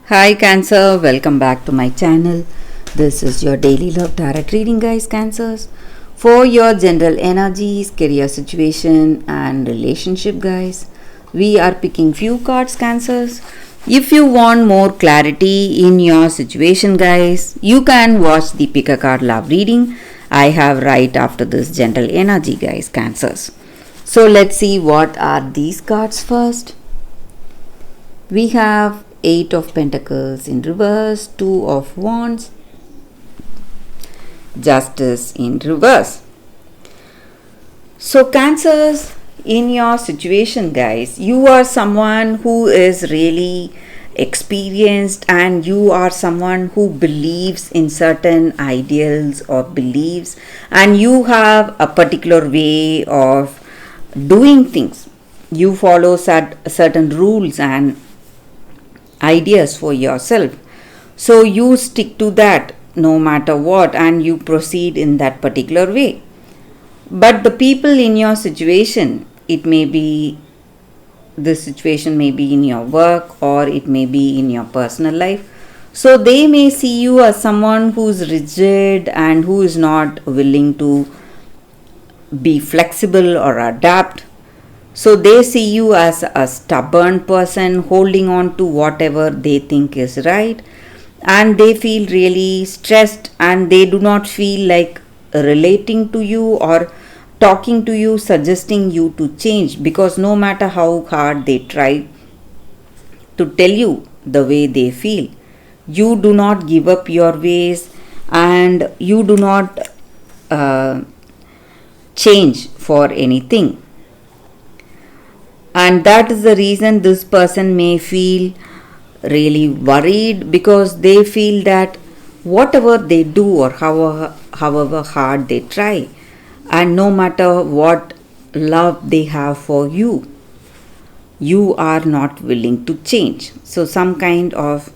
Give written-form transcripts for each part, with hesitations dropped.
Hi Cancer, welcome back to my channel. This is your daily love tarot reading, guys. Cancers, for your general energies, career situation, and relationship, guys. We are picking few cards, Cancers. If you want more clarity in your situation, guys, you can watch the pick a card love reading I have right after this general energy, guys. Cancers. So let's see what are these cards first. We have Eight of Pentacles in reverse, Two of Wands, Justice in reverse. So Cancers, in your situation, guys, you are someone who is really experienced and you are someone who believes in certain ideals or beliefs, and you have a particular way of doing things. You follow certain rules and ideas for yourself. So you stick to that no matter what and you proceed in that particular way. But the people in your situation, it may be this situation may be in your work or it may be in your personal life. So they may see you as someone who's rigid and who is not willing to be flexible or adapt. So they see you as a stubborn person holding on to whatever they think is right, and they feel really stressed and they do not feel like relating to you or talking to you, suggesting you to change, because no matter how hard they try to tell you the way they feel, you do not give up your ways and you do not change for anything. And that is the reason this person may feel really worried, because they feel that whatever they do or however hard they try, and no matter what love they have for you, you are not willing to change. So some kind of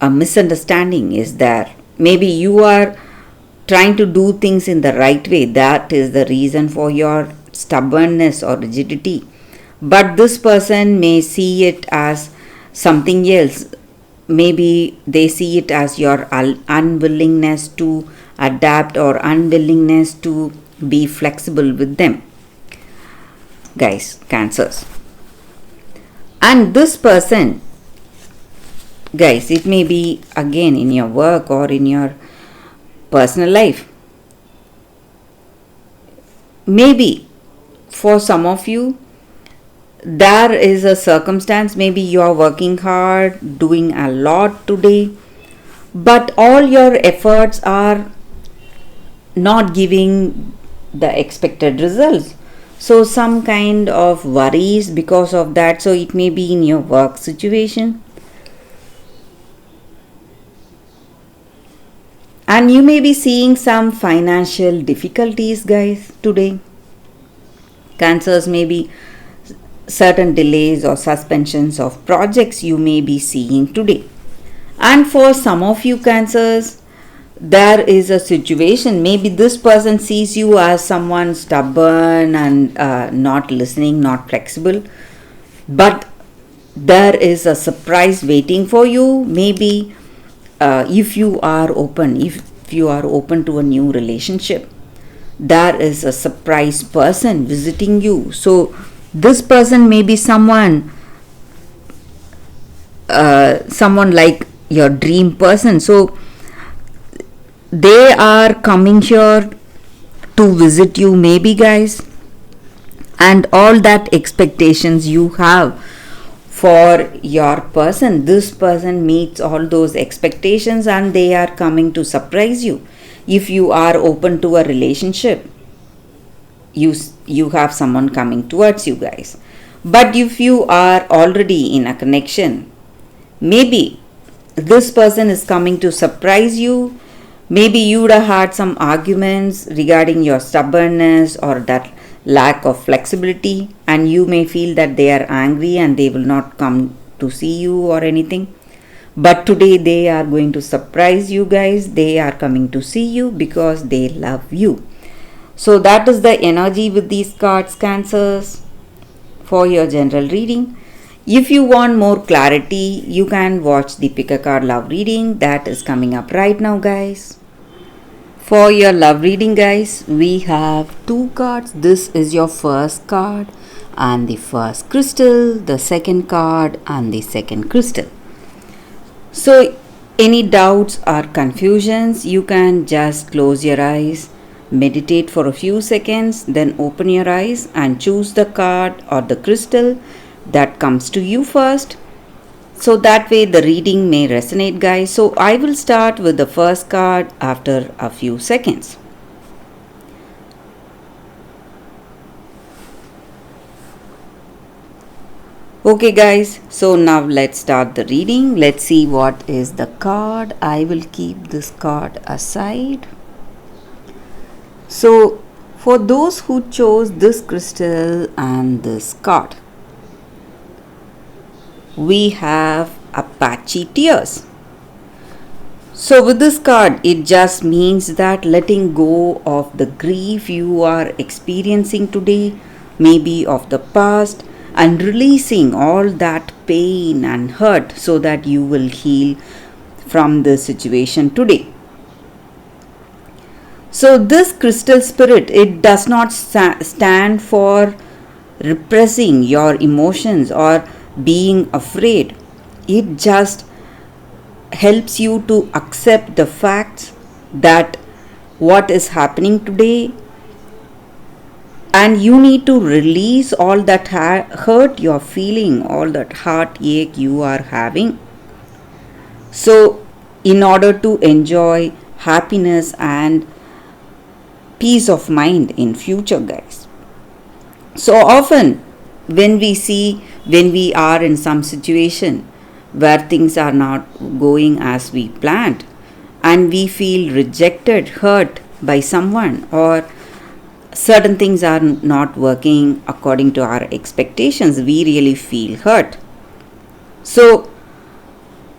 a misunderstanding is there. Maybe you are trying to do things in the right way. That is the reason for your stubbornness or rigidity. But this person may see it as something else. Maybe they see it as your unwillingness to adapt or unwillingness to be flexible with them. Guys, Cancers. And this person, guys, it may be again in your work or in your personal life. Maybe for some of you, there is a circumstance, maybe you are working hard, doing a lot today, but all your efforts are not giving the expected results. So some kind of worries because of that. So it may be in your work situation. And you may be seeing some financial difficulties, guys, today. Cancers, may be certain delays or suspensions of projects you may be seeing today. And for some of you Cancers, there is a situation, maybe this person sees you as someone stubborn and not listening, not flexible, but there is a surprise waiting for you. Maybe if you are open to a new relationship, there is a surprise person visiting you. So this person may be someone like your dream person. So they are coming here to visit you, maybe, guys, and all that expectations you have for your person, this person meets all those expectations and they are coming to surprise you. If you are open to a relationship, you have someone coming towards you, guys. But if you are already in a connection, maybe this person is coming to surprise you. Maybe you would have had some arguments regarding your stubbornness or that lack of flexibility, and you may feel that they are angry and they will not come to see you or anything. But today they are going to surprise you, guys. They are coming to see you because they love you. So that is the energy with these cards, Cancers, for your general reading. If you want more clarity, you can watch the pick a card love reading that is coming up right now, guys. For your love reading, guys, we have two cards. This is your first card and the first crystal, the second card and the second crystal. So, any doubts or confusions, you can just close your eyes, meditate for a few seconds, then open your eyes and choose the card or the crystal that comes to you first. So that way the reading may resonate, guys. So I will start with the first card after a few seconds. Okay, guys, so now let's start the reading. Let's see what is the card. I will keep this card aside. So for those who chose this crystal and this card, we have Apache Tears. So with this card, it just means that letting go of the grief you are experiencing today, maybe of the past, and releasing all that pain and hurt so that you will heal from the situation today. So this crystal spirit, it does not stand for repressing your emotions or being afraid. It just helps you to accept the facts that what is happening today, and you need to release all that hurt you're feeling, all that heartache you are having, so in order to enjoy happiness and peace of mind in future, guys. So often when we are in some situation where things are not going as we planned and we feel rejected, hurt by someone, or certain things are not working according to our expectations, we really feel hurt. So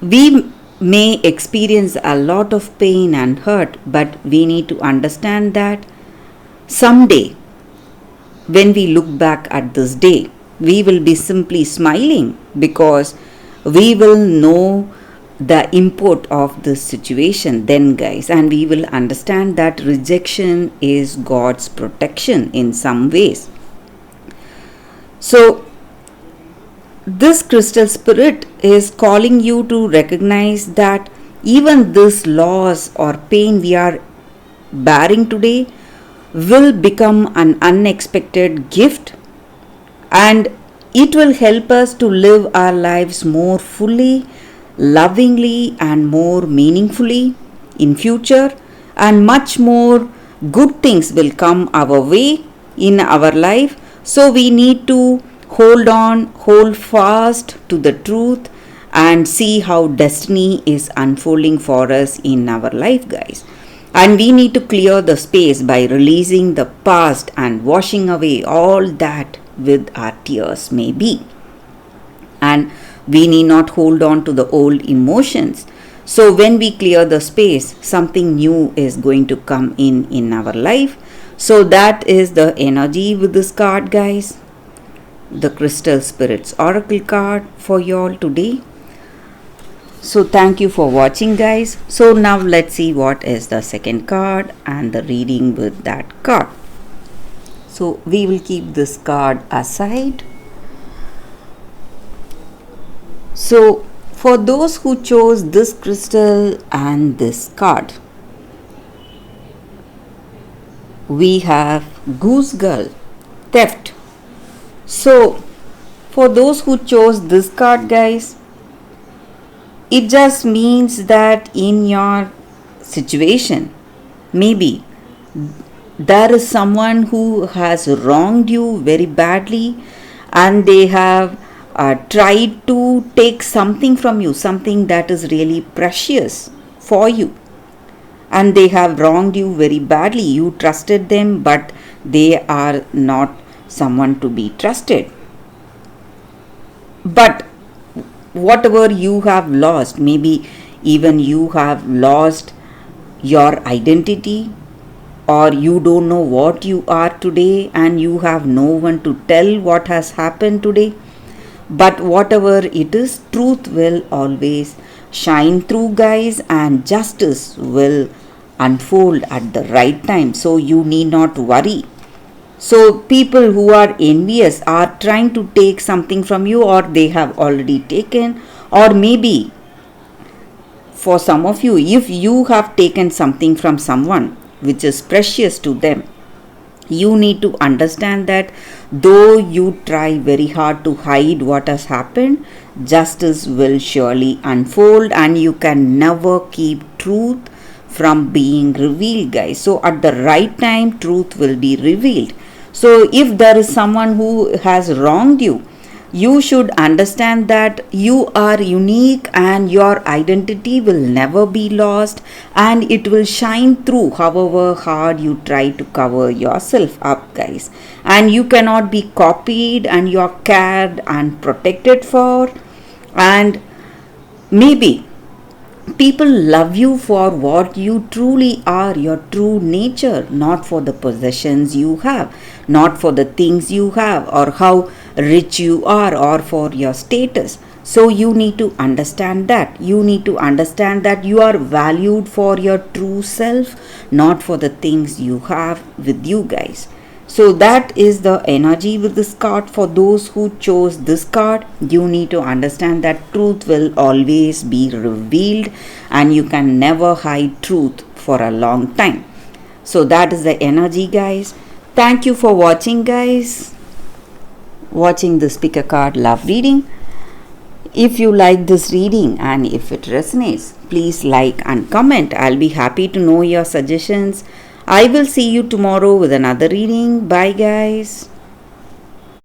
we may experience a lot of pain and hurt, but we need to understand that someday when we look back at this day, we will be simply smiling because we will know the import of this situation then, guys, and we will understand that rejection is God's protection in some ways. So this crystal spirit is calling you to recognize that even this loss or pain we are bearing today will become an unexpected gift, and it will help us to live our lives more fully, lovingly and more meaningfully in future, and much more good things will come our way in our life. So we need to hold fast to the truth and see how destiny is unfolding for us in our life, guys. And we need to clear the space by releasing the past and washing away all that with our tears, maybe. And we need not hold on to the old emotions. So when we clear the space, something new is going to come in our life. So that is the energy with this card, guys. The Crystal Spirits Oracle card for y'all today. So thank you for watching, guys. So now let's see what is the second card and the reading with that card. So we will keep this card aside. So for those who chose this crystal and this card, we have Goose Girl, Theft. So for those who chose this card, guys, it just means that in your situation, maybe there is someone who has wronged you very badly, and they have tried to take something from you, something that is really precious for you, and they have wronged you very badly. You trusted them, but they are not someone to be trusted. But whatever you have lost, maybe even you have lost your identity, or you don't know what you are today and you have no one to tell what has happened today. But whatever it is, truth will always shine through, guys, and justice will unfold at the right time. So you need not worry. So people who are envious are trying to take something from you, or they have already taken, or maybe for some of you, if you have taken something from someone which is precious to them, you need to understand that though you try very hard to hide what has happened, justice will surely unfold, and you can never keep truth from being revealed, guys. So at the right time, truth will be revealed. So if there is someone who has wronged you, you should understand that you are unique and your identity will never be lost, and it will shine through however hard you try to cover yourself up, guys. And you cannot be copied, and you are cared and protected for. And maybe people love you for what you truly are, your true nature, not for the possessions you have, not for the things you have, or how rich you are, or for your status. So you need to understand that. You need to understand that you are valued for your true self, not for the things you have with you, guys. So that is the energy with this card. For those who chose this card, you need to understand that truth will always be revealed, and you can never hide truth for a long time. So that is the energy, guys. Thank you for watching, guys. Watching this pick a card love reading. If you like this reading and if it resonates, please like and comment. I'll be happy to know your suggestions. I will see you tomorrow with another reading. Bye, guys.